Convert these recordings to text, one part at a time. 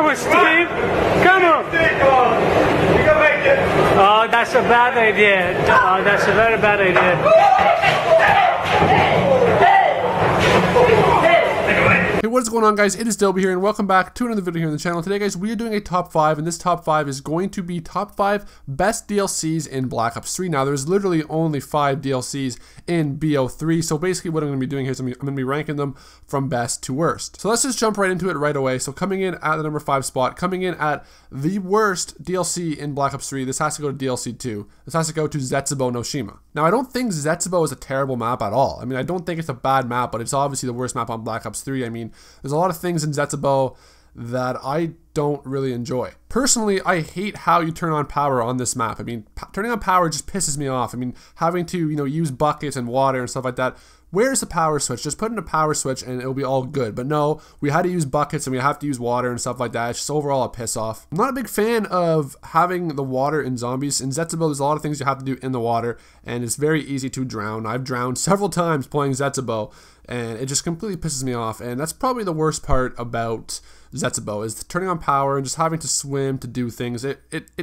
Come on, Steve. Come on. You can make it. Oh, that's a bad idea. Oh, that's a very bad idea. Hey, what is going on, guys? It is Dobie here, and welcome back to another video here on the channel. Today, guys, we are doing a top 5, and this top 5 is going to be top 5 best DLCs in Black Ops 3. Now, there's literally only 5 DLCs in BO3, so basically what I'm going to be doing here is I'm going to be ranking them from best to worst. So let's just jump right into it right away. So coming in at the number 5 spot, coming in at the worst DLC in Black Ops 3, this has to go to DLC 2. This has to go to Zetsubou no Shima. Now, I don't think Zetsubou is a terrible map at all. I mean, I don't think it's a bad map, but it's obviously the worst map on Black Ops 3. I mean, there's a lot of things in Zetsubou that I don't really enjoy. Personally, I hate how you turn on power on this map. I mean, turning on power just pisses me off. I mean, having to, use buckets and water and stuff like that. Where's the power switch? Just put in a power switch and it'll be all good. But no, we had to use buckets and we have to use water and stuff like that. It's just overall a piss off. I'm not a big fan of having the water in zombies. In Zetsubou, there's a lot of things you have to do in the water, and it's very easy to drown. I've drowned several times playing Zetsubou, and it just completely pisses me off. And that's probably the worst part about Zetsubou, is turning on power and just having to swim to do things. It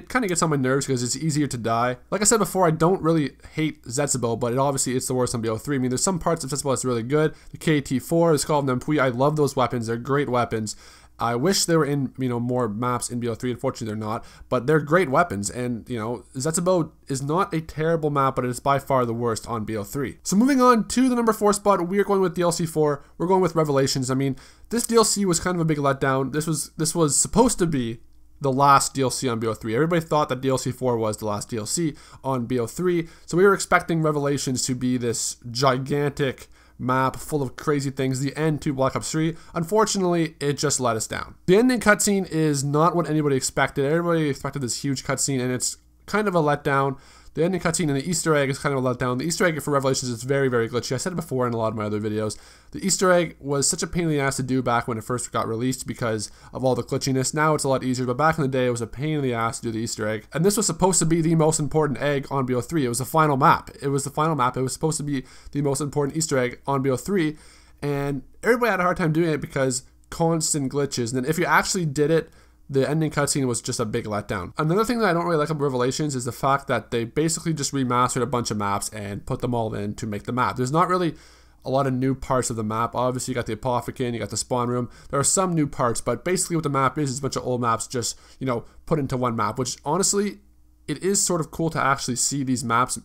kind of gets on my nerves because it's easier to die. Like I said before, I don't really hate Zetsubou, but obviously it's the worst on BO3. I mean, there's some parts of Zetsubou that's really good. The KT-4, the Skull of Nampui, I love those weapons. They're great weapons. I wish they were in, more maps in BO3. Unfortunately, they're not. But they're great weapons. And, Zetsubou is not a terrible map, but it is by far the worst on BO3. So moving on to the number 4 spot, we are going with DLC 4. We're going with Revelations. I mean, this DLC was kind of a big letdown. This was supposed to be the last DLC on BO3. Everybody thought that DLC 4 was the last DLC on BO3. So we were expecting Revelations to be this gigantic map full of crazy things, the end to Black Ops 3. Unfortunately, it just let us down. The ending cutscene is not what anybody expected. Everybody expected this huge cutscene, and it's kind of a letdown. The ending cutscene and the Easter egg is kind of a letdown. The Easter egg for Revelations is very, very glitchy. I said it before in a lot of my other videos. The Easter egg was such a pain in the ass to do back when it first got released because of all the glitchiness. Now it's a lot easier, but back in the day it was a pain in the ass to do the Easter egg. And this was supposed to be the most important egg on BO3. It was the final map. It was the final map. It was supposed to be the most important Easter egg on BO3. And everybody had a hard time doing it because constant glitches. And then if you actually did it, the ending cutscene was just a big letdown. Another thing that I don't really like about Revelations is the fact that they basically just remastered a bunch of maps and put them all in to make the map. There's not really a lot of new parts of the map. Obviously, you got the Apothicon, you got the spawn room. There are some new parts, but basically what the map is a bunch of old maps just, put into one map, which honestly, it is sort of cool to actually see these maps,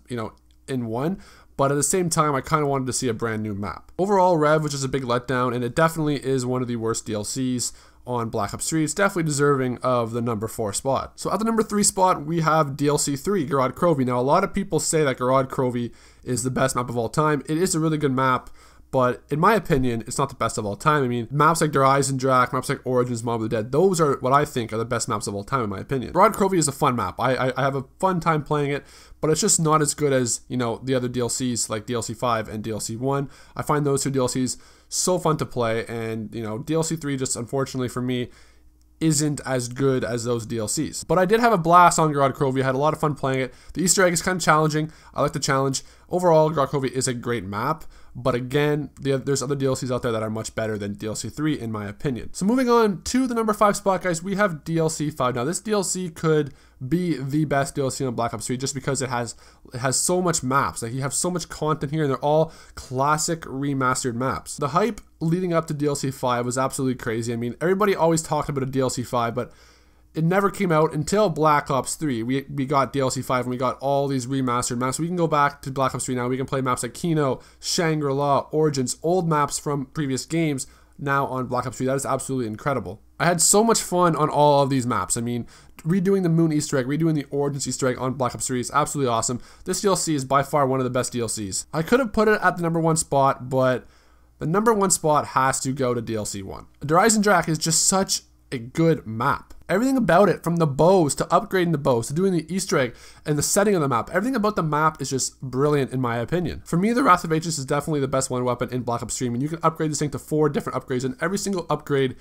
in one. But at the same time, I kind of wanted to see a brand new map. Overall, Rev, which is a big letdown, and it definitely is one of the worst DLCs on Black Ops 3. It's definitely deserving of the number 4 spot. So at the number 3 spot, we have DLC 3, Gorod Krovi. Now, a lot of people say that Gorod Krovi is the best map of all time. It is a really good map, but in my opinion, it's not the best of all time. I mean, maps like Der Eisendrache, maps like Origins, Mob of the Dead, those are what I think are the best maps of all time in my opinion. Gorod Krovi is a fun map. I have a fun time playing it, but it's just not as good as, the other DLCs like DLC 5 and DLC 1. I find those two DLCs so fun to play, and DLC 3 just unfortunately for me isn't as good as those DLCs. But I did have a blast on Gorod Krovi. I had a lot of fun playing it. The Easter egg is kind of challenging. I like the challenge. Overall, Gorod Krovi is a great map, but again, there's other DLCs out there that are much better than DLC 3 in my opinion. So moving on to the number 5 spot, guys, we have DLC 5. Now this DLC could be the best DLC on Black Ops 3 just because it has so much maps. Like, you have so much content here, and they're all classic remastered maps. The hype leading up to DLC 5 was absolutely crazy. I mean, everybody always talked about a DLC 5, but it never came out until Black Ops 3. We got DLC 5 and we got all these remastered maps. We can go back to Black Ops 3 now. We can play maps like Kino, Shangri-La, Origins, old maps from previous games now on Black Ops 3. That is absolutely incredible. I had so much fun on all of these maps. I mean, redoing the Moon Easter egg, redoing the Origins Easter egg on Black Ops 3 is absolutely awesome. This DLC is by far one of the best DLCs. I could have put it at the number 1 spot, but the number 1 spot has to go to DLC 1. Der Eisendrache is just such a good map. Everything about it, from the bows to upgrading the bows to doing the Easter egg and the setting of the map, everything about the map is just brilliant in my opinion. For me, the Wrath of Aegis is definitely the best one weapon in Black Ops 3. I mean, you can upgrade this thing to 4 different upgrades, and every single upgrade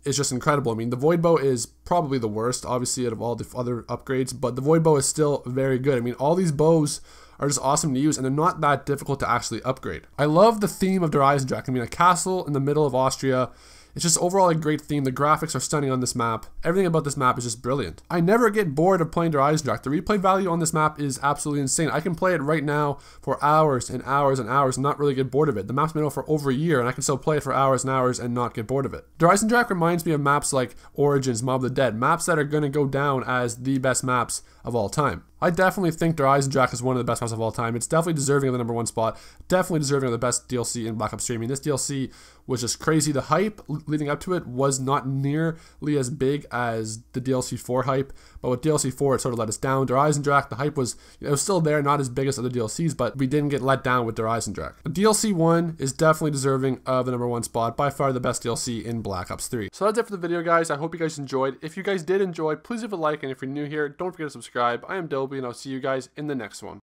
is just incredible. I mean, the Void Bow is probably the worst, obviously, out of all the other upgrades, but the Void Bow is still very good. I mean, all these bows are just awesome to use, and they're not that difficult to actually upgrade. I love the theme of Der Eisendrache. I mean, a castle in the middle of Austria, It's just overall a great theme. The graphics are stunning on this map. Everything about this map is just brilliant. I never get bored of playing Der Eisendrache. The replay value on this map is absolutely insane. I can play it right now for hours and hours and hours and not really get bored of it. The map's been out for over a year and I can still play it for hours and hours and not get bored of it. Der Eisendrache reminds me of maps like Origins, Mob of the Dead, maps that are going to go down as the best maps of all time. I definitely think Der Eisendrache is one of the best maps of all time. It's definitely deserving of the #1 spot. Definitely deserving of the best DLC in Black Ops 3. I mean, this DLC was just crazy. The hype leading up to it was not nearly as big as the DLC 4 hype, but with DLC 4 it sort of let us down. Der Eisendrache, the hype was, it was still there, not as big as other DLCs, but we didn't get let down with Der Eisendrache. DLC 1 is definitely deserving of the #1 spot. By far the best DLC in Black Ops 3. So that's it for the video, guys. I hope you guys enjoyed. If you guys did enjoy, please leave a like, and if you're new here, don't forget to subscribe. I am Dilby, and I'll see you guys in the next one.